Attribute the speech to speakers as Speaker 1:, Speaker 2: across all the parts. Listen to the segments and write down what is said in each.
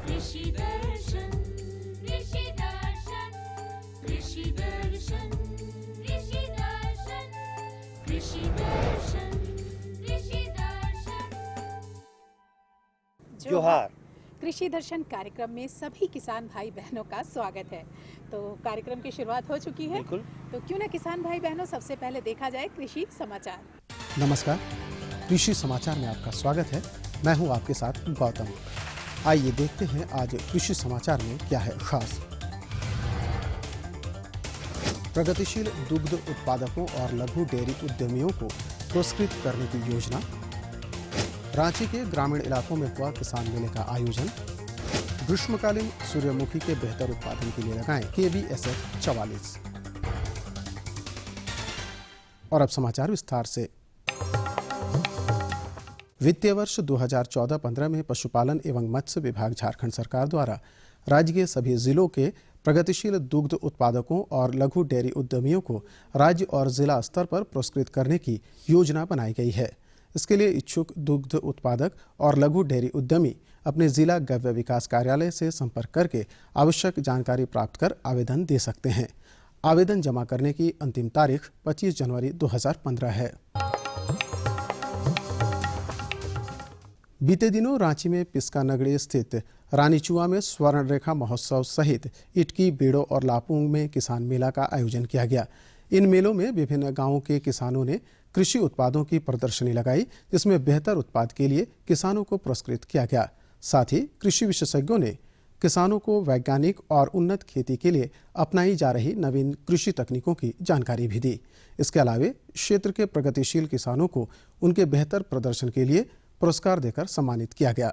Speaker 1: कृषि दर्शन कृषि दर्शन कृषि दर्शन कृषि दर्शन कृषि दर्शन कृषि दर्शन।
Speaker 2: जोहार।
Speaker 3: कृषि दर्शन कार्यक्रम में सभी किसान भाई बहनों का स्वागत है। तो कार्यक्रम की शुरुआत हो चुकी है।
Speaker 2: बिल्कुल।
Speaker 3: तो क्यों ना किसान भाई बहनों सबसे पहले देखा जाए कृषि समाचार।
Speaker 4: नमस्कार, कृषि समाचार में आपका स्वागत है। मैं हूं आपके साथ गौतम। आइए देखते हैं आज कृषि समाचार में क्या है खास। प्रगतिशील दुग्ध उत्पादकों और लघु डेयरी उद्यमियों को पुरस्कृत करने की योजना। रांची के ग्रामीण इलाकों में हुआ किसान मेले का आयोजन। ग्रीष्मकालीन सूर्यमुखी के बेहतर उत्पादन के लिए लगाएं KBSF 44। और अब समाचार विस्तार से। वित्तीय वर्ष 2014-15 में पशुपालन एवं मत्स्य विभाग झारखंड सरकार द्वारा राज्य के सभी जिलों के प्रगतिशील दुग्ध उत्पादकों और लघु डेयरी उद्यमियों को राज्य और जिला स्तर पर पुरस्कृत करने की योजना बनाई गई है। इसके लिए इच्छुक दुग्ध उत्पादक और लघु डेयरी उद्यमी अपने जिला गव्य विकास कार्यालय से संपर्क करके आवश्यक जानकारी प्राप्त कर आवेदन दे सकते हैं। आवेदन जमा करने की अंतिम तारीख 25 जनवरी 2015 है। बीते दिनों रांची में पिस्का नगरी स्थित रानीचुआ में स्वर्ण रेखा महोत्सव सहित इटकी, बेड़ो और लापुंग में किसान मेला का आयोजन किया गया। इन मेलों में विभिन्न गांवों के किसानों ने कृषि उत्पादों की प्रदर्शनी लगाई, जिसमें बेहतर उत्पाद के लिए किसानों को पुरस्कृत किया गया। साथ ही कृषि विशेषज्ञों ने किसानों को वैज्ञानिक और उन्नत खेती के लिए अपनाई जा रही नवीन कृषि तकनीकों की जानकारी भी दी। इसके अलावा क्षेत्र के प्रगतिशील किसानों को उनके बेहतर प्रदर्शन के लिए पुरस्कार देकर सम्मानित किया गया।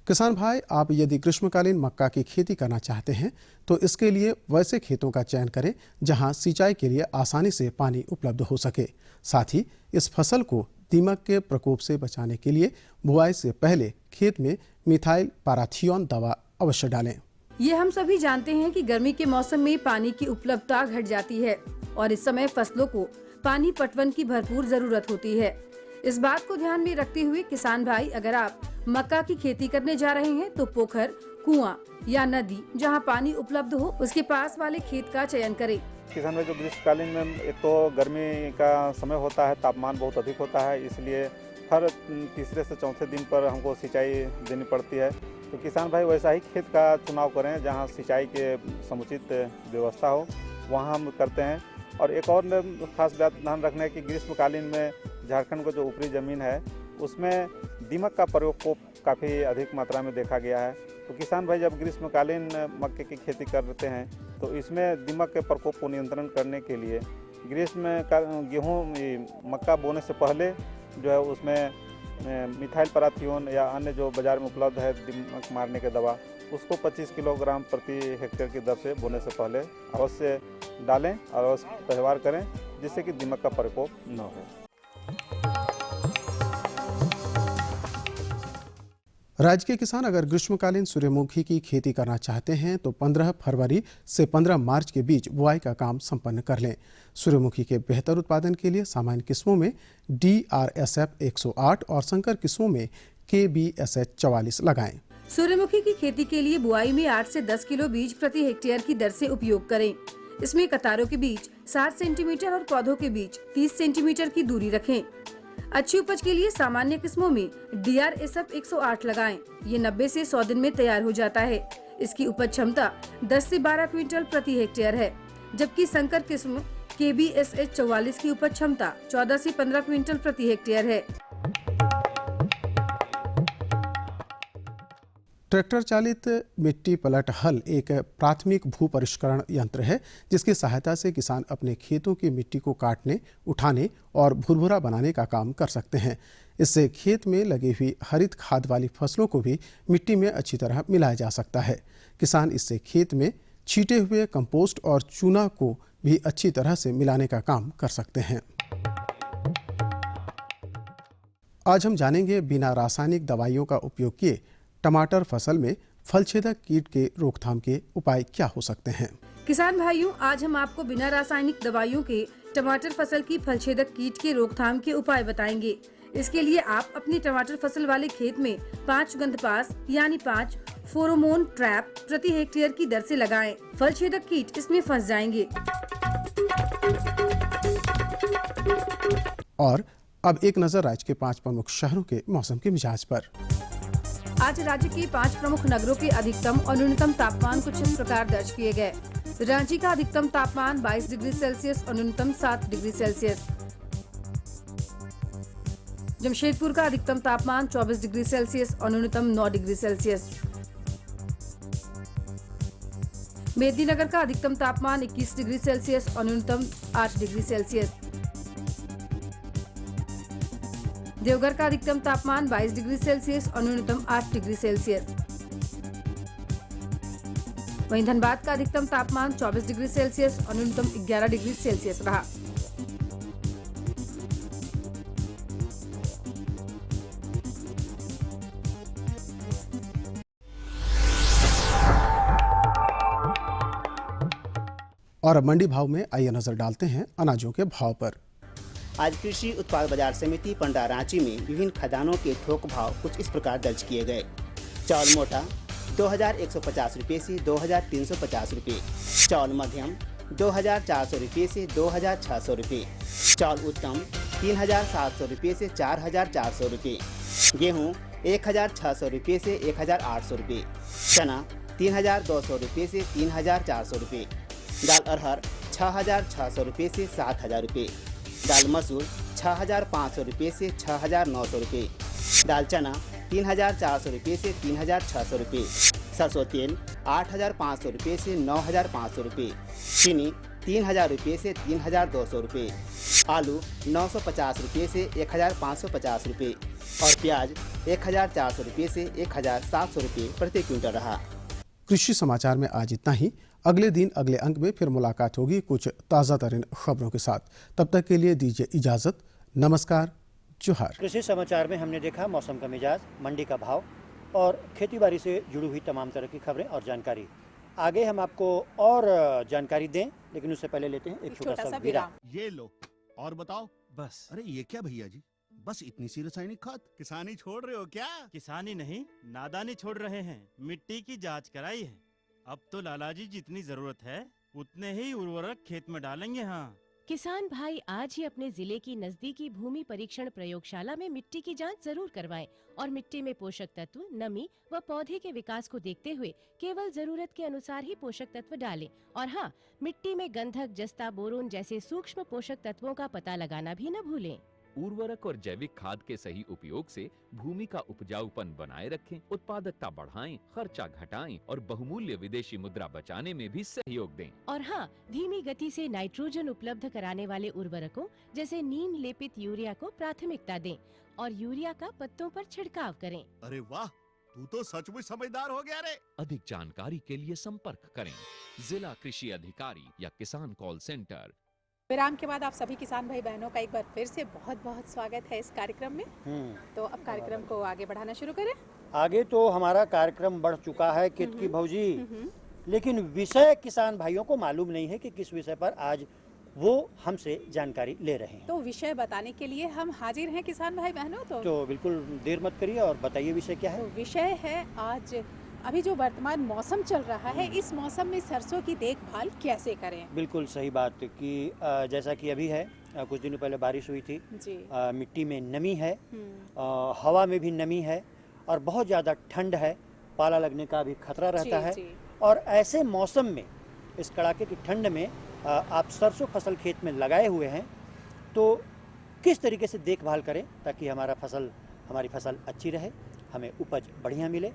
Speaker 4: किसान भाई, आप यदि ग्रीष्मकालीन मक्का की खेती करना चाहते हैं तो इसके लिए वैसे खेतों का चयन करें जहां सिंचाई के लिए आसानी से पानी उपलब्ध हो सके। साथ ही इस फसल को दीमक के प्रकोप से बचाने के लिए बुआई से पहले खेत में मिथाइल पाराथियोन दवा अवश्य डालें।
Speaker 5: ये हम सभी जानते हैं कि गर्मी के मौसम में पानी की उपलब्धता घट जाती है और इस समय फसलों को पानी पटवन की भरपूर जरूरत होती है। इस बात को ध्यान में रखते हुए किसान भाई, अगर आप मक्का की खेती करने जा रहे हैं तो पोखर, कुआं या नदी जहां पानी उपलब्ध हो उसके पास वाले खेत का चयन करें।
Speaker 6: किसान भाई, जो ग्रीष्मकालीन में एक तो गर्मी का समय होता है, तापमान बहुत अधिक होता है, इसलिए हर तीसरे से चौथे दिन पर हमको सिंचाई देनी पड़ती है। तो किसान भाई वैसा ही खेत का चुनाव करें जहाँ सिंचाई के समुचित व्यवस्था हो, वहाँ हम करते हैं। और एक और खास बात ध्यान रखना है कि ग्रीष्मकालीन में झारखंड को जो ऊपरी ज़मीन है उसमें दीमक का प्रयोग को काफ़ी अधिक मात्रा में देखा गया है। तो किसान भाई जब ग्रीष्मकालीन मक्के की खेती करते हैं तो इसमें दीमक के प्रकोप को नियंत्रण करने के लिए गेहूँ मक्का बोने से पहले जो है उसमें मिथाइल पाराथियोन या अन्य जो बाज़ार में उपलब्ध है दीमक मारने के दवा, उसको 25 किलोग्राम प्रति हेक्टेयर की दर से बोने से पहले अवश्य डालें और अवश्य व्यवहार करें, जिससे कि दीमक का प्रकोप न हो।
Speaker 4: राज्य के किसान अगर ग्रीष्मकालीन सूर्यमुखी की खेती करना चाहते हैं तो 15 फरवरी से 15 मार्च के बीच बुआई का काम संपन्न कर लें। सूर्यमुखी के बेहतर उत्पादन के लिए सामान्य किस्मों में DRSF 108 और संकर किस्मों में KBSH 44 लगाएं।
Speaker 5: सूर्यमुखी की खेती के लिए बुआई में 8 से 10 किलो बीज प्रति हेक्टेयर की दर से उपयोग करें। इसमें कतारों के बीच 60 सेंटीमीटर और पौधों के बीच 30 सेंटीमीटर की दूरी रखें। अच्छी उपज के लिए सामान्य किस्मों में DRSF 108 लगाएं। ये 90 से 100 दिन में तैयार हो जाता है। इसकी उपज क्षमता 10 से 12 क्विंटल प्रति हेक्टेयर है, जबकि संकर किस्म KBSH 44 की उपज क्षमता 14 से 15 क्विंटल प्रति हेक्टेयर है।
Speaker 4: ट्रैक्टर चालित मिट्टी पलट हल एक प्राथमिक भू परिष्करण यंत्र है, जिसकी सहायता से किसान अपने खेतों की मिट्टी को काटने, उठाने और भुरभुरा बनाने का काम कर सकते हैं। इससे खेत में लगी हुई हरित खाद वाली फसलों को भी मिट्टी में अच्छी तरह मिलाया जा सकता है। किसान इससे खेत में छीटे हुए कंपोस्ट और चूना को भी अच्छी तरह से मिलाने का काम कर सकते हैं। आज हम जानेंगे बिना रासायनिक दवाइयों का उपयोग किए टमाटर फसल में फलछेदक कीट के रोकथाम के उपाय क्या हो सकते हैं।
Speaker 5: किसान भाइयों, आज हम आपको बिना रासायनिक दवाइयों के टमाटर फसल की फलछेदक कीट के रोकथाम के उपाय बताएंगे। इसके लिए आप अपनी टमाटर फसल वाले खेत में 5 गंधपास यानी 5 फेरोमोन ट्रैप प्रति हेक्टेयर की दर से लगाएं। फल छेदक कीट इसमें फंस जाएंगे।
Speaker 4: और अब एक नजर राज्य के 5 प्रमुख शहरों के मौसम के मिजाज पर।
Speaker 5: आज राज्य के 5 प्रमुख नगरों के अधिकतम और न्यूनतम तापमान कुछ इस प्रकार दर्ज किए गए। रांची का अधिकतम तापमान 22 डिग्री सेल्सियस और न्यूनतम 7 डिग्री सेल्सियस। जमशेदपुर का अधिकतम तापमान 24 डिग्री सेल्सियस और न्यूनतम 9 डिग्री सेल्सियस। मेदिनीनगर का अधिकतम तापमान 21 डिग्री सेल्सियस और न्यूनतम 8 डिग्री सेल्सियस। देवघर का अधिकतम तापमान 22 डिग्री सेल्सियस और न्यूनतम 8 डिग्री सेल्सियस। वहीं धनबाद का अधिकतम तापमान 24 डिग्री सेल्सियस और न्यूनतम 11 डिग्री सेल्सियस रहा।
Speaker 4: और अब मंडी भाव में आइए नजर डालते हैं अनाजों के भाव पर।
Speaker 2: आज कृषि उत्पाद बाजार समिति पंडा रांची में विभिन्न खदानों के थोक भाव कुछ इस प्रकार दर्ज किए गए। चावल मोटा 2150 रुपये से 2350 रुपये, चावल मध्यम 2400 रुपये से 2600 रुपये, चावल उत्तम 3700 रुपये से 4400 रुपये, गेहूँ 1600 रुपये से 1800 रुपये, चना 3200 रुपये से 3400 रुपये, दाल अरहर 6600 रुपये से 7000 रुपये, दाल मसूर 6500 रुपये से 6900 रुपये, दाल चना 3400 रुपये से 3600 रुपये, सरसों तेल 8500 रुपये से 9500 रुपये, चीनी 3000 रुपये से 3200 रुपये, आलू 950 रुपये से 1550 रुपये और प्याज 1400 रुपये से 1700 रुपये प्रति क्विंटल रहा।
Speaker 4: कृषि समाचार में आज इतना ही। अगले दिन अगले अंक में फिर मुलाकात होगी कुछ ताज़ा तरीन खबरों के साथ। तब तक के लिए दीजिए इजाज़त। नमस्कार, जोहार।
Speaker 7: कृषि समाचार में हमने देखा मौसम का मिजाज, मंडी का भाव और खेती-बाड़ी से जुड़ी हुई तमाम तरह की खबरें और जानकारी। आगे हम आपको और जानकारी दें, लेकिन उससे पहले लेते हैं एक छोटा सा विराम।
Speaker 8: ये लो और बताओ। बस। अरे ये क्या भैया जी, बस इतनी सी रासायनिक खाद? किसानी छोड़ रहे हो क्या?
Speaker 9: किसानी नहीं, नादानी छोड़ रहे हैं। मिट्टी की जांच कराई है। अब तो लालाजी जितनी जरूरत है उतने ही उर्वरक खेत में डालेंगे। हाँ,
Speaker 10: किसान भाई आज ही अपने जिले की नजदीकी भूमि परीक्षण प्रयोगशाला में मिट्टी की जांच जरूर करवाएं और मिट्टी में पोषक तत्व, नमी व पौधे के विकास को देखते हुए केवल जरूरत के अनुसार ही पोषक तत्व डालें। और हाँ, मिट्टी में गंधक, जस्ता, बोरोन जैसे सूक्ष्म पोषक तत्वों का पता लगाना भी न भूलें।
Speaker 11: उर्वरक और जैविक खाद के सही उपयोग से भूमि का उपजाऊपन बनाए रखें, उत्पादकता बढ़ाएं, खर्चा घटाएं और बहुमूल्य विदेशी मुद्रा बचाने में भी सहयोग दें।
Speaker 10: और हाँ, धीमी गति से नाइट्रोजन उपलब्ध कराने वाले उर्वरकों जैसे नीम लेपित यूरिया को प्राथमिकता दें और यूरिया का पत्तों पर छिड़काव करें।
Speaker 8: अरे वाह, तू तो सचमुच समझदार हो गया रे।
Speaker 11: अधिक जानकारी के लिए संपर्क करें जिला कृषि अधिकारी या किसान कॉल सेंटर।
Speaker 3: विराम के बाद आप सभी किसान भाई बहनों का एक बार फिर से बहुत बहुत स्वागत है इस कार्यक्रम में। तो अब कार्यक्रम को आगे बढ़ाना शुरू करें।
Speaker 7: आगे तो हमारा कार्यक्रम बढ़ चुका है कित की भौजी, लेकिन विषय किसान भाइयों को मालूम नहीं है कि किस विषय पर आज वो हमसे जानकारी ले रहे हैं।
Speaker 3: तो विषय बताने के लिए हम हाजिर हैं किसान भाई बहनों। तो
Speaker 7: बिल्कुल देर मत करिए और बताइए विषय क्या है।
Speaker 3: तो विषय है आज अभी जो वर्तमान मौसम चल रहा है, इस मौसम में सरसों की देखभाल कैसे करें।
Speaker 7: बिल्कुल सही बात कि जैसा कि अभी है, कुछ दिनों पहले बारिश हुई थी जी। मिट्टी में नमी है, हवा में भी नमी है और बहुत ज़्यादा ठंड है, पाला लगने का भी खतरा रहता है। और ऐसे मौसम में, इस कड़ाके की ठंड में आप सरसों फसल खेत में लगाए हुए हैं, तो किस तरीके से देखभाल करें ताकि हमारी फसल अच्छी रहे, हमें उपज बढ़िया मिले।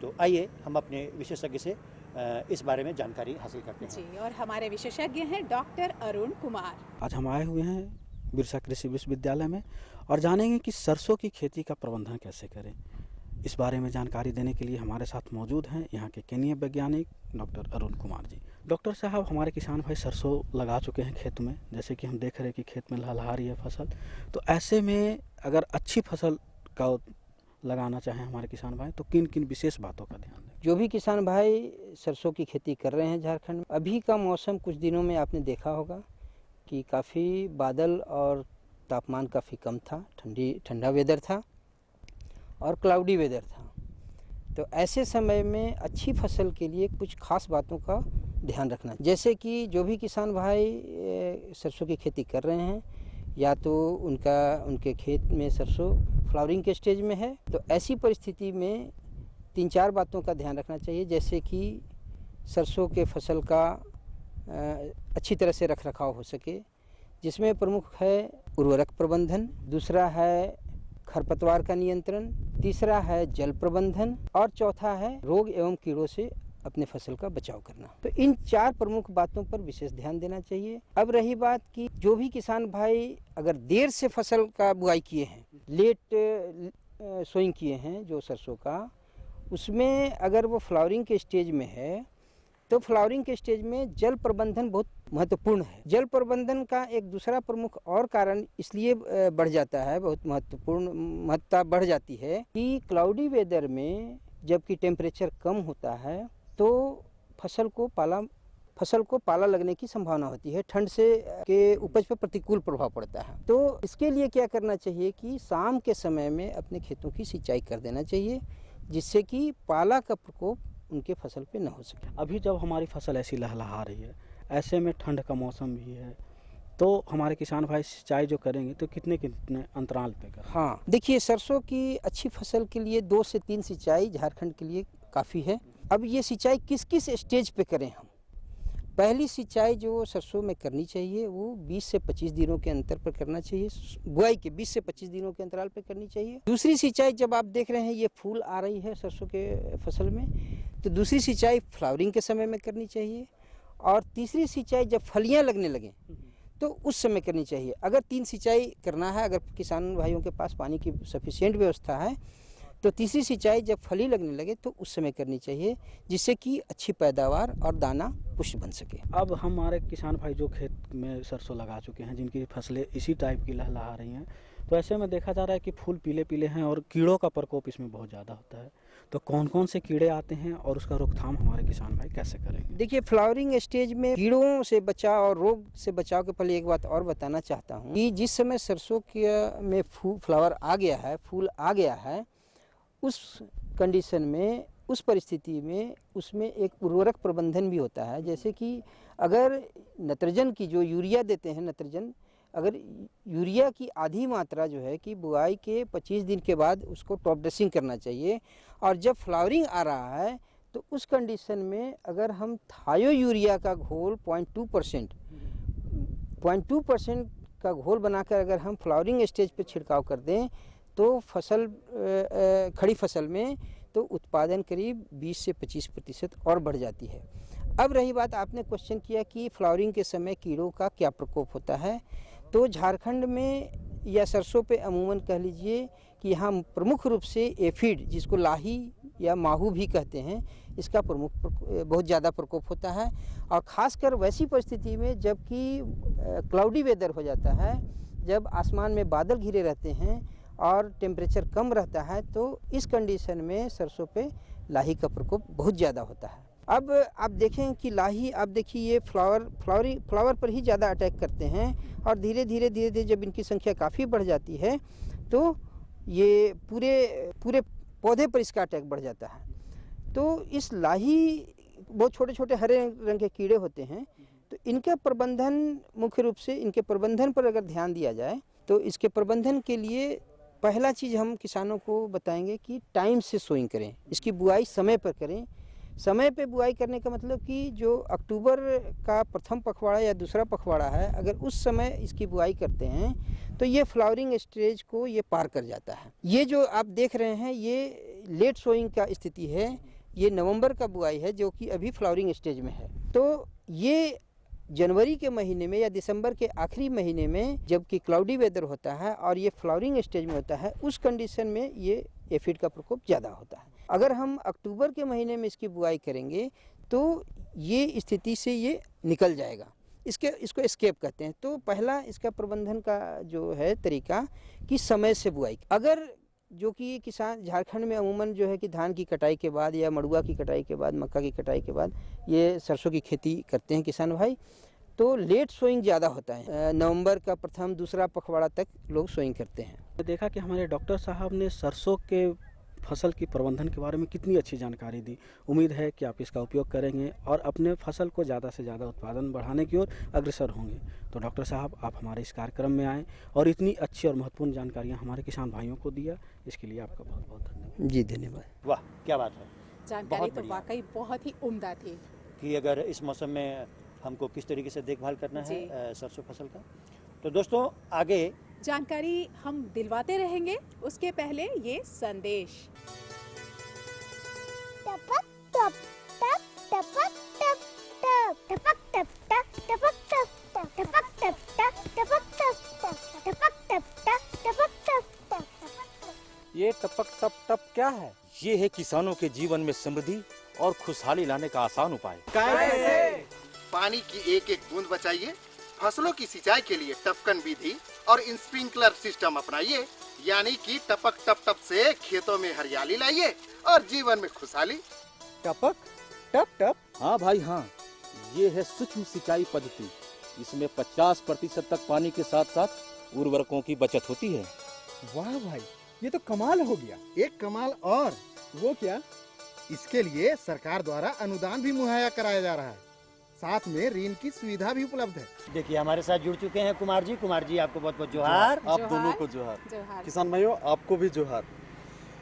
Speaker 7: तो आइए हम अपने विशेषज्ञ से इस बारे में जानकारी हासिल करते हैं
Speaker 3: जी। और हमारे विशेषज्ञ हैं डॉक्टर अरुण कुमार।
Speaker 12: आज हम आए हुए हैं बिरसा कृषि विश्वविद्यालय में और जानेंगे कि सरसों की खेती का प्रबंधन कैसे करें। इस बारे में जानकारी देने के लिए हमारे साथ मौजूद हैं यहाँ के केंद्रीय वैज्ञानिक डॉक्टर अरुण कुमार जी। डॉक्टर साहब, हमारे किसान भाई सरसों लगा चुके हैं खेत में, जैसे कि हम देख रहे हैं कि खेत में लहलहा रही है फसल। तो ऐसे में अगर अच्छी फसल का लगाना चाहें हमारे किसान भाई, तो किन किन विशेष बातों का ध्यान दें।
Speaker 13: जो भी किसान भाई सरसों की खेती कर रहे हैं झारखंड में, अभी का मौसम कुछ दिनों में आपने देखा होगा कि काफ़ी बादल और तापमान काफ़ी कम था, ठंडा वेदर था और क्लाउडी वेदर था। तो ऐसे समय में अच्छी फसल के लिए कुछ खास बातों का ध्यान रखना, जैसे कि जो भी किसान भाई सरसों की खेती कर रहे हैं, या तो उनके खेत में सरसों फ्लावरिंग के स्टेज में है, तो ऐसी परिस्थिति में 3-4 बातों का ध्यान रखना चाहिए, जैसे कि सरसों के फसल का अच्छी तरह से रख रखाव हो सके, जिसमें प्रमुख है उर्वरक प्रबंधन, दूसरा है खरपतवार का नियंत्रण, तीसरा है जल प्रबंधन और चौथा है रोग एवं कीड़ों से अपने फसल का बचाव करना। तो इन 4 प्रमुख बातों पर विशेष ध्यान देना चाहिए। अब रही बात कि जो भी किसान भाई अगर देर से फसल का बुआई किए हैं, लेट सोइंग किए हैं जो सरसों का, उसमें अगर वो फ्लावरिंग के स्टेज में है तो फ्लावरिंग के स्टेज में जल प्रबंधन बहुत महत्वपूर्ण है। जल प्रबंधन का एक दूसरा प्रमुख और कारण इसलिए बढ़ जाता है, बहुत महत्वता बढ़ जाती है कि क्लाउडी वेदर में जबकि टेम्परेचर कम होता है तो फसल को पाला लगने की संभावना होती है, ठंड से के उपज पर प्रतिकूल प्रभाव पड़ता है। तो इसके लिए क्या करना चाहिए कि शाम के समय में अपने खेतों की सिंचाई कर देना चाहिए, जिससे कि पाला का प्रकोप उनके फसल पे न हो सके।
Speaker 12: अभी जब हमारी फसल ऐसी लहलहा रही है, ऐसे में ठंड का मौसम भी है, तो हमारे किसान भाई सिंचाई जो करेंगे तो कितने अंतराल पे करें?
Speaker 13: हाँ, देखिए सरसों की अच्छी फसल के लिए 2 से 3 सिंचाई झारखंड के लिए काफ़ी है। अब ये सिंचाई किस किस स्टेज पे करें हम? पहली सिंचाई जो सरसों में करनी चाहिए वो 20 से 25 दिनों के अंतर पर करना चाहिए, बुआई के 20 से 25 दिनों के अंतराल पर करनी चाहिए। दूसरी सिंचाई जब आप देख रहे हैं ये फूल आ रही है सरसों के फसल में, तो दूसरी सिंचाई फ्लावरिंग के समय में करनी चाहिए, और तीसरी सिंचाई जब फलियां लगने लगें तो उस समय करनी चाहिए। अगर 3 सिंचाई करना है, अगर किसान भाइयों के पास पानी की सफिशिएंट व्यवस्था है, तो तीसरी सिंचाई जब फली लगने लगे तो उस समय करनी चाहिए, जिससे कि अच्छी पैदावार और दाना पुष्ट बन सके।
Speaker 12: अब हमारे किसान भाई जो खेत में सरसों लगा चुके हैं, जिनकी फसलें इसी टाइप की लहलहा रही हैं, तो ऐसे में देखा जा रहा है कि फूल पीले पीले हैं और कीड़ों का प्रकोप इसमें बहुत ज़्यादा होता है। तो कौन कौन से कीड़े आते हैं और उसका रोकथाम हमारे किसान भाई कैसे करेंगे?
Speaker 13: देखिए, फ्लावरिंग स्टेज में कीड़ों से बचाव और रोग से बचाव के पहले एक बात और बताना चाहता हूँ कि जिस समय सरसों के में फ्लावर आ गया है, फूल आ गया है, उस कंडीशन में, उस परिस्थिति में उसमें एक उर्वरक प्रबंधन भी होता है। जैसे कि अगर नत्रजन की जो यूरिया देते हैं, नत्रजन, अगर यूरिया की आधी मात्रा जो है कि बुआई के 25 दिन के बाद उसको टॉप ड्रेसिंग करना चाहिए, और जब फ्लावरिंग आ रहा है तो उस कंडीशन में अगर हम थायो यूरिया का घोल 0.2% का घोल बनाकर अगर हम फ्लावरिंग स्टेज पे छिड़काव कर दें तो फसल खड़ी फसल में तो उत्पादन करीब 20 से 25% और बढ़ जाती है। अब रही बात, आपने क्वेश्चन किया कि फ्लावरिंग के समय कीड़ों का क्या प्रकोप होता है, तो झारखंड में या सरसों पे अमूमन कह लीजिए कि यहाँ प्रमुख रूप से एफिड, जिसको लाही या माहू भी कहते हैं, इसका बहुत ज़्यादा प्रकोप होता है। और ख़ासकर वैसी परिस्थिति में जबकि क्लाउडी वेदर हो जाता है, जब आसमान में बादल घिरे रहते हैं और टेम्परेचर कम रहता है, तो इस कंडीशन में सरसों पे लाही का प्रकोप बहुत ज़्यादा होता है। अब आप देखें कि लाही, आप देखिए ये फ्लावर पर ही ज़्यादा अटैक करते हैं, और धीरे धीरे जब इनकी संख्या काफ़ी बढ़ जाती है तो ये पूरे पौधे पर इसका अटैक बढ़ जाता है। तो इस लाही, बहुत छोटे छोटे हरे रंग के कीड़े होते हैं, तो इनका प्रबंधन, मुख्य रूप से इनके प्रबंधन पर अगर ध्यान दिया जाए तो इसके प्रबंधन के लिए पहला चीज़ हम किसानों को बताएंगे कि टाइम से सोइंग करें, इसकी बुआई समय पर करें। समय पे बुआई करने का मतलब कि जो अक्टूबर का प्रथम पखवाड़ा या दूसरा पखवाड़ा है, अगर उस समय इसकी बुआई करते हैं तो ये फ्लावरिंग स्टेज को ये पार कर जाता है। ये जो आप देख रहे हैं ये लेट सोइंग का स्थिति है, ये नवंबर का बुआई है जो कि अभी फ्लावरिंग स्टेज में है। तो ये जनवरी के महीने में या दिसंबर के आखिरी महीने में जबकि क्लाउडी वेदर होता है और ये फ्लावरिंग स्टेज में होता है, उस कंडीशन में ये एफिड का प्रकोप ज़्यादा होता है। अगर हम अक्टूबर के महीने में इसकी बुआई करेंगे तो ये स्थिति से ये निकल जाएगा, इसको एस्केप कहते हैं। तो पहला इसका प्रबंधन का जो है तरीका कि समय से बुआई। अगर जो कि किसान झारखंड में अमूमन जो है कि धान की कटाई के बाद या मड़ुआ की कटाई के बाद, मक्का की कटाई के बाद ये सरसों की खेती करते हैं किसान भाई, तो लेट सोइंग ज़्यादा होता है। नवंबर का प्रथम दूसरा पखवाड़ा तक लोग सोइंग करते हैं।
Speaker 12: देखा कि हमारे डॉक्टर साहब ने सरसों के फसल की प्रबंधन के बारे में कितनी अच्छी जानकारी दी। उम्मीद है कि आप इसका उपयोग करेंगे और अपने फसल को ज़्यादा से ज़्यादा उत्पादन बढ़ाने की ओर अग्रसर होंगे। तो डॉक्टर साहब, आप हमारे इस कार्यक्रम में आए और इतनी अच्छी और महत्वपूर्ण जानकारियाँ हमारे किसान भाइयों को दिया, इसके लिए आपका बहुत बहुत धन्यवाद।
Speaker 13: जी धन्यवाद।
Speaker 7: वाह, क्या बात है।
Speaker 3: जानकारी तो वाकई बहुत ही उम्दा थी
Speaker 7: कि अगर इस मौसम में हमको किस तरीके से देखभाल करना है सरसों फसल का। तो दोस्तों, आगे
Speaker 3: जानकारी हम दिलवाते रहेंगे, उसके पहले ये संदेश।
Speaker 1: टपक टप टप टपक टप टप टपक टप टप टपक टप टप टपक टप टप टपक टप टप टपक टप टप टपक टप टप।
Speaker 14: ये टपक टप टप क्या है? ये है किसानों के जीवन में समृद्धि और खुशहाली लाने का आसान उपाय।
Speaker 15: कैसे? पानी की एक एक बूंद बचाइए, फसलों की सिंचाई के लिए टपकन विधि और स्प्रिंकलर सिस्टम अपनाइए, यानी कि टपक टप टप से खेतों में हरियाली लाइए और जीवन में खुशहाली।
Speaker 14: टपक टप टप? हाँ भाई हाँ, ये है सूक्ष्म सिंचाई पद्धति। इसमें 50% तक पानी के साथ साथ उर्वरकों की बचत होती है।
Speaker 16: वाह भाई, ये तो कमाल हो गया।
Speaker 15: एक कमाल और,
Speaker 16: वो क्या?
Speaker 15: इसके लिए सरकार द्वारा अनुदान भी मुहैया कराया जा रहा है, साथ में ऋण की सुविधा भी उपलब्ध है।
Speaker 7: देखिए, हमारे साथ जुड़ चुके हैं कुमार जी। कुमार जी, आपको बहुत बहुत जोहार।
Speaker 4: आप दोनों को जोहार। किसान भाइयों, आपको भी जोहार।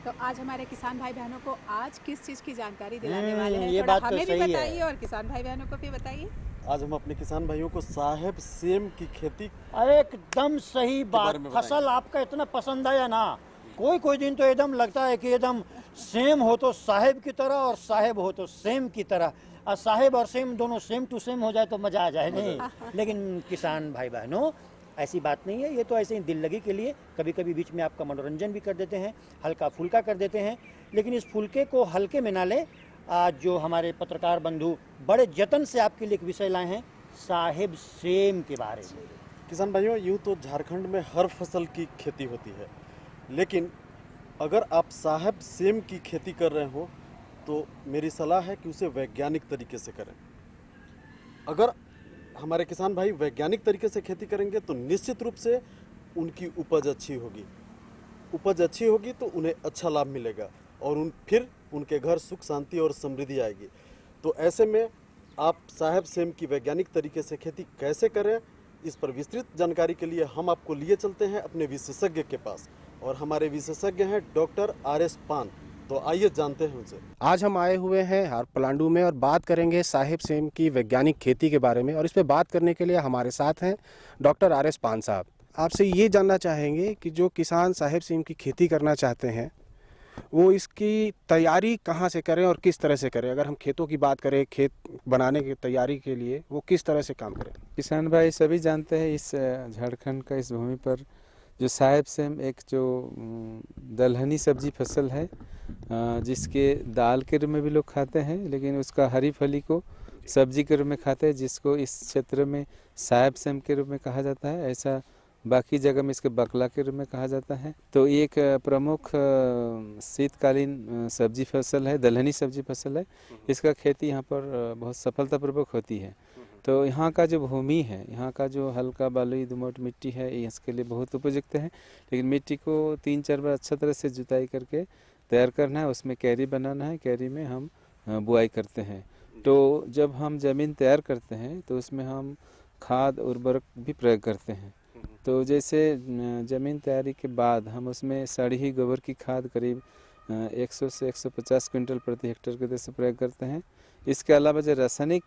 Speaker 3: तो आज हमारे किसान भाई बहनों को आज किस चीज की जानकारी दिलाने वाले हैं?
Speaker 7: ये
Speaker 3: थोड़ा
Speaker 7: बात तो
Speaker 3: हमें
Speaker 7: सही
Speaker 3: भी
Speaker 7: है।
Speaker 3: बताइए और किसान भाई बहनों को भी बताइए।
Speaker 4: आज हम अपने किसान भाइयों को साहेब सेम की खेती
Speaker 7: एकदम सही बात। फसल आपका इतना पसंद आया ना, कोई दिन तो एकदम लगता है कि एकदम सेम हो तो साहेब की तरह और साहेब हो तो सेम की तरह। और साहेब और सेम दोनों सेम टू सेम हो जाए तो मजा आ जाए नहीं। लेकिन किसान भाई बहनों, ऐसी बात नहीं है। ये तो ऐसे ही दिल लगी के लिए कभी कभी बीच में आपका मनोरंजन भी कर देते हैं, हल्का फुल्का कर देते हैं। लेकिन इस फुल्के को हल्के में ना ले। आज जो हमारे पत्रकार बंधु बड़े जतन से आपके लिए एक विषय लाए हैं, साहेब सेम के बारे में।
Speaker 4: किसान भाइयों, यूँ तो झारखंड में हर फसल की खेती होती है, लेकिन अगर आप साहेब सेम की खेती कर रहे हो तो मेरी सलाह है कि उसे वैज्ञानिक तरीके से करें। अगर हमारे किसान भाई वैज्ञानिक तरीके से खेती करेंगे तो निश्चित रूप से उनकी उपज अच्छी होगी। उपज अच्छी होगी तो उन्हें अच्छा लाभ मिलेगा और फिर उनके घर सुख शांति और समृद्धि आएगी। तो ऐसे में आप साहेब सेम की वैज्ञानिक तरीके से खेती कैसे करें, इस पर विस्तृत जानकारी के लिए हम आपको लिए चलते हैं अपने विशेषज्ञ के पास, और हमारे विशेषज्ञ हैं डॉक्टर RS पान। तो आइए जानते हैं उनसे।
Speaker 17: आज हम आए हुए हैं हार पलांडू में और बात करेंगे साहेब सेम की वैज्ञानिक खेती के बारे में, और इस पे बात करने के लिए हमारे साथ हैं डॉक्टर RS पान साहब। आपसे ये जानना चाहेंगे कि जो किसान साहेब सेम की खेती करना चाहते हैं वो इसकी तैयारी कहाँ से करें और किस तरह से करें। अगर हम खेतों की बात करें, खेत बनाने की तैयारी के लिए वो किस तरह से काम करें।
Speaker 18: किसान भाई सभी जानते हैं इस झारखंड का इस भूमि पर जो साहेब सेम एक जो दलहनी सब्जी फसल है, जिसके दाल के रूप में भी लोग खाते हैं, लेकिन उसका हरी फली को सब्जी के रूप में खाते हैं, जिसको इस क्षेत्र में साहेब सेम के रूप में कहा जाता है। ऐसा बाकी जगह में इसके बकला के रूप में कहा जाता है। तो ये एक प्रमुख शीतकालीन सब्जी फसल है, दलहनी सब्जी फसल है। इसका खेती यहाँ पर बहुत सफलतापूर्वक होती है। तो यहाँ का जो भूमि है, यहाँ का जो हल्का बलुई दोमट मिट्टी है, ये इसके लिए बहुत उपयुक्त है। लेकिन मिट्टी को 3-4 बार अच्छा तरह से जुताई करके तैयार करना है, उसमें कैरी बनाना है, कैरी में हम बुआई करते हैं। तो जब हम ज़मीन तैयार करते हैं तो उसमें हम खाद उर्वरक भी प्रयोग करते हैं। तो जैसे ज़मीन तैयारी के बाद हम उसमें सड़ी गोबर की खाद करीब 100 से 150 क्विंटल प्रति हेक्टेयर के दर से प्रयोग करते हैं। इसके अलावा जो रासायनिक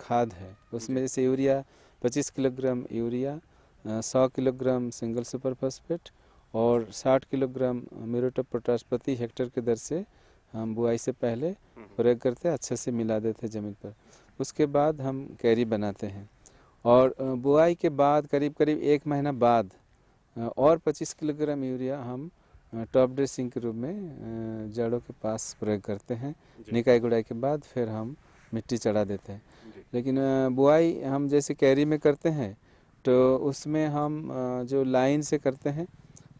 Speaker 18: खाद है उसमें जैसे urea 25 kilogram urea, 100 kilogram single super phosphate और 60 किलोग्राम म्यूरेट ऑफ पोटाश प्रति हेक्टेयर के दर से हम बुआई से पहले प्रयोग करते हैं, अच्छे से मिला देते हैं ज़मीन पर। उसके बाद हम कैरी बनाते हैं और बुआई के बाद करीब 1 महीना बाद और 25 किलोग्राम यूरिया हम टॉप ड्रेसिंग के रूप में जड़ों के पास प्रयोग करते हैं। निकाई गुड़ाई के बाद फिर हम मिट्टी चढ़ा देते हैं। लेकिन बुआई हम जैसे कैरी में करते हैं तो उसमें हम जो लाइन से करते हैं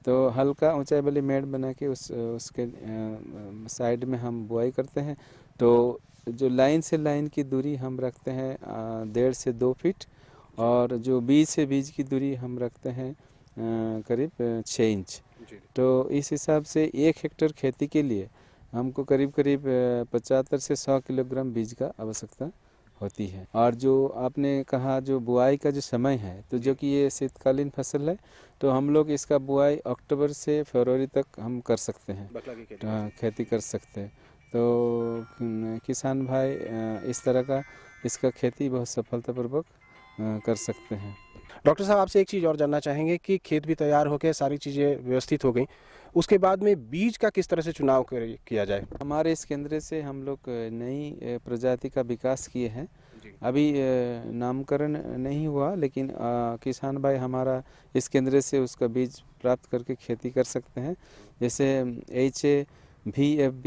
Speaker 18: तो हल्का ऊंचाई वाली मेड़ बना के उसके साइड में हम बुआई करते हैं। तो जो लाइन से लाइन की दूरी हम रखते हैं 1.5 से 2 फीट और जो बीज से बीज की दूरी हम रखते हैं करीब 6 इंच। तो इस हिसाब से 1 हेक्टेयर खेती के लिए हमको करीब करीब 75 से 100 किलोग्राम बीज का आवश्यकता होती है। और जो आपने कहा जो बुआई का जो समय है, तो जो कि ये शीतकालीन फसल है, तो हम लोग इसका बुआई अक्टूबर से फरवरी तक हम कर सकते हैं, खेती कर सकते हैं। तो किसान भाई इस तरह का इसका खेती बहुत सफलतापूर्वक कर सकते हैं।
Speaker 17: डॉक्टर साहब, आपसे एक चीज़ और जानना चाहेंगे कि खेत भी तैयार हो गए, सारी चीज़ें व्यवस्थित हो गई, उसके बाद में बीज का किस तरह से चुनाव किया जाए?
Speaker 18: हमारे इस केंद्र से हम लोग नई प्रजाति का विकास किए हैं। अभी नामकरण नहीं हुआ, लेकिन किसान भाई हमारा इस केंद्र से उसका बीज प्राप्त करके खेती कर सकते हैं। जैसे HAVFB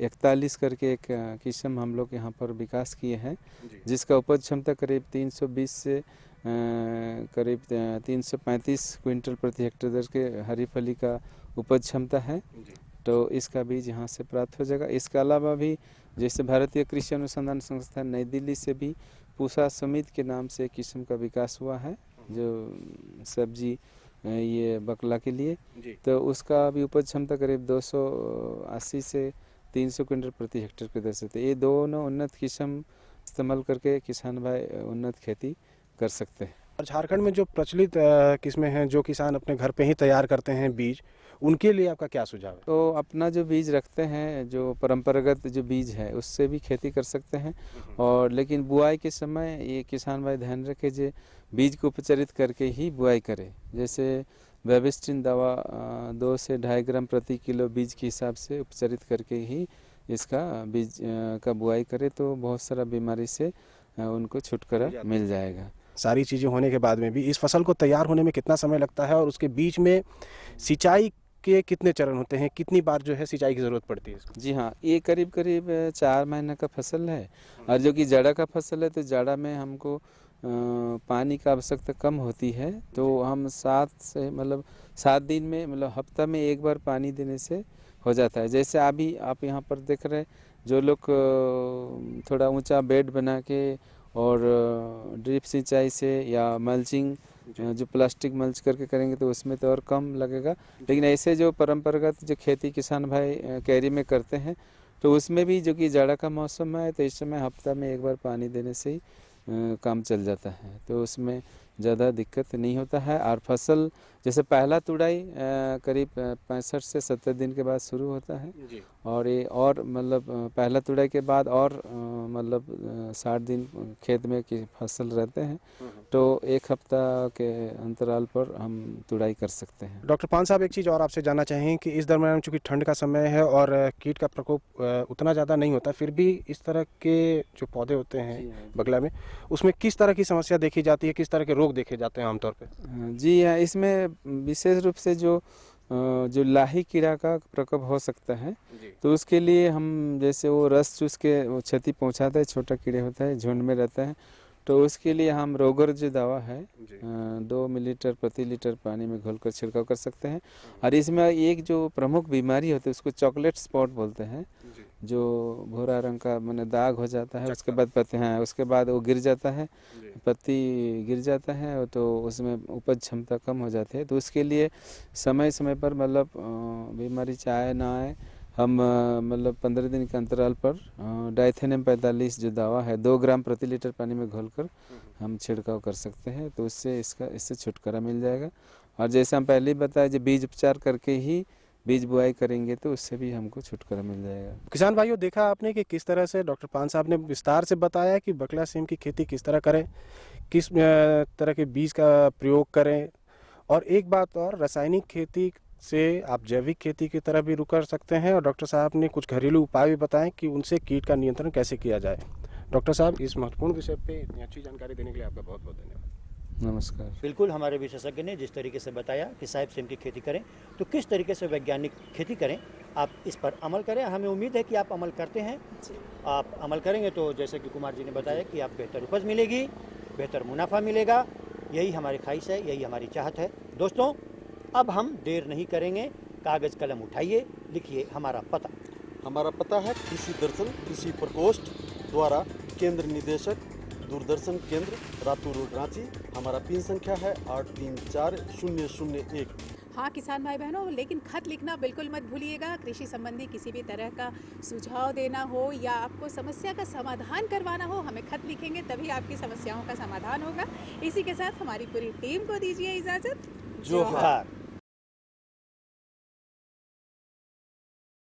Speaker 18: 41 करके एक किस्म हम लोग यहाँ पर विकास किए हैं, जिसका उपज क्षमता करीब 320 से करीब 335 क्विंटल प्रति हेक्टेयर दर के हरी फली का उपज क्षमता है। तो इसका बीज यहाँ से प्राप्त हो जाएगा। इसके अलावा भी जैसे भारतीय कृषि अनुसंधान संस्थान नई दिल्ली से भी पूसा समित के नाम से किस्म का विकास हुआ है, जो सब्जी ये बकला के लिए, तो उसका भी उपज क्षमता करीब 280 से 300 क्विंटल प्रति हेक्टेयर के दर से। तो ये दोनों उन्नत किस्म इस्तेमाल करके किसान भाई उन्नत खेती कर सकते हैं।
Speaker 17: और झारखंड में जो प्रचलित किस्में हैं, जो किसान अपने घर पे ही तैयार करते हैं बीज, उनके लिए आपका क्या सुझाव है?
Speaker 18: तो अपना जो बीज रखते हैं, जो परंपरागत जो बीज है, उससे भी खेती कर सकते हैं। और लेकिन बुआई के समय ये किसान भाई ध्यान रखे जो बीज को उपचारित करके ही बुआई करे। जैसे बेबिस्टिन दवा 2 से 2.5 ग्राम प्रति किलो बीज के हिसाब से उपचारित करके ही इसका बीज का बुआई करे, तो बहुत सारा बीमारी से उनको छुटकारा मिल जाएगा।
Speaker 17: सारी चीज़ें होने के बाद में भी इस फसल को तैयार होने में कितना समय लगता है, और उसके बीच में सिंचाई के कितने चरण होते हैं, कितनी बार जो है सिंचाई की ज़रूरत पड़ती है इसको?
Speaker 18: जी हाँ, ये करीब करीब 4 महीने का फसल है। और जो कि जाड़ा का फसल है, तो जाड़ा में हमको पानी का आवश्यकता कम होती है, तो हम 7 दिन में हफ्ता में 1 बार पानी देने से हो जाता है। जैसे अभी आप यहाँ पर देख रहे हैं, जो लोग थोड़ा ऊंचा बेड बना के और ड्रिप सिंचाई से या मल्चिंग जो प्लास्टिक मल्च करके करेंगे, तो उसमें तो और कम लगेगा। लेकिन ऐसे जो परंपरागत जो खेती किसान भाई कैरी में करते हैं, तो उसमें भी जो कि जाड़ा का मौसम है, तो इस समय हफ्ता में 1 बार पानी देने से ही काम चल जाता है, तो उसमें ज़्यादा दिक्कत नहीं होता है। और फसल जैसे पहला तुड़ाई करीब 65 से 70 दिन के बाद शुरू होता है, और ये और पहला तुड़ाई के बाद और 60 दिन खेत में की फसल रहते हैं, तो 1 हफ्ता के अंतराल पर हम तुड़ाई कर सकते हैं।
Speaker 17: डॉक्टर पान साहब, एक चीज़ और आपसे जानना चाहेंगे कि इस दरमियान चूँकि ठंड का समय है और कीट का प्रकोप उतना ज़्यादा नहीं होता, फिर भी इस तरह के जो पौधे होते हैं बगला में, उसमें किस तरह की समस्या देखी जाती है, किस तरह के रोग देखे जाते हैं आमतौर पे?
Speaker 18: जी हाँ, इसमें विशेष रूप से जो लाही कीड़ा का प्रकोप हो सकता है, तो उसके लिए हम जैसे वो रस चूस के वो क्षति पहुंचाता है, छोटा कीड़े होता है, झुंड में रहता है, तो उसके लिए हम रोगर जो दवा है 2 मिलीलीटर प्रति लीटर पानी में घोलकर छिड़काव कर सकते हैं। और इसमें एक जो प्रमुख बीमारी होती है उसको चॉकलेट स्पॉट बोलते हैं, जो भूरा रंग का दाग हो जाता है, उसके बाद पत्ते हैं, उसके बाद वो गिर जाता है, पत्ती गिर जाता है, तो उसमें उपज क्षमता कम हो जाती है। तो उसके लिए समय समय पर बीमारी चाहे ना आए, हम 15 दिन के अंतराल पर डाइथेनियम 45 जो दवा है 2 ग्राम प्रति लीटर पानी में घोलकर हम छिड़काव कर सकते हैं, तो इससे छुटकारा मिल जाएगा। और जैसे हम पहले ही बताया, जो बीज उपचार करके ही बीज बुआई करेंगे, तो उससे भी हमको छुटकारा मिल जाएगा।
Speaker 17: किसान भाइयों, देखा आपने कि किस तरह से डॉक्टर पान साहब ने विस्तार से बताया कि बकला सेम की खेती किस तरह करें, किस तरह के बीज का प्रयोग करें, और एक बात और, रासायनिक खेती से आप जैविक खेती की तरफ भी रुक कर सकते हैं। और डॉक्टर साहब ने कुछ घरेलू उपाय भी बताएं कि उनसे कीट का नियंत्रण कैसे किया जाए। डॉक्टर साहब, इस महत्वपूर्ण विषय पे इतनी अच्छी जानकारी देने के लिए आपका बहुत बहुत धन्यवाद।
Speaker 18: नमस्कार।
Speaker 7: बिल्कुल, हमारे विशेषज्ञ ने जिस तरीके से बताया कि साहिब सेम की खेती करें, तो किस तरीके से वैज्ञानिक खेती करें, आप इस पर अमल करें। हमें उम्मीद है कि आप अमल करते हैं। आप अमल करेंगे तो जैसे कि कुमार जी ने बताया कि आप बेहतर उपज मिलेगी, बेहतर मुनाफा मिलेगा। यही हमारी ख्वाहिश है, यही हमारी चाहत है। दोस्तों, अब हम देर नहीं करेंगे, कागज़ कलम उठाइए, लिखिए हमारा पता।
Speaker 19: हमारा पता है कृषि दर्शन कृषि प्रकोष्ठ द्वारा केंद्र निदेशक दूरदर्शन केंद्र रातू रोड रांची। हमारा पिन संख्या है 834001।
Speaker 3: हाँ किसान भाई बहनों, लेकिन खत लिखना बिल्कुल मत भूलिएगा। कृषि संबंधी किसी भी तरह का सुझाव देना हो या आपको समस्या का समाधान करवाना हो, हमें खत लिखेंगे तभी आपकी समस्याओं का समाधान होगा। इसी के साथ हमारी पूरी टीम को दीजिए इजाज़त।
Speaker 19: जोहार।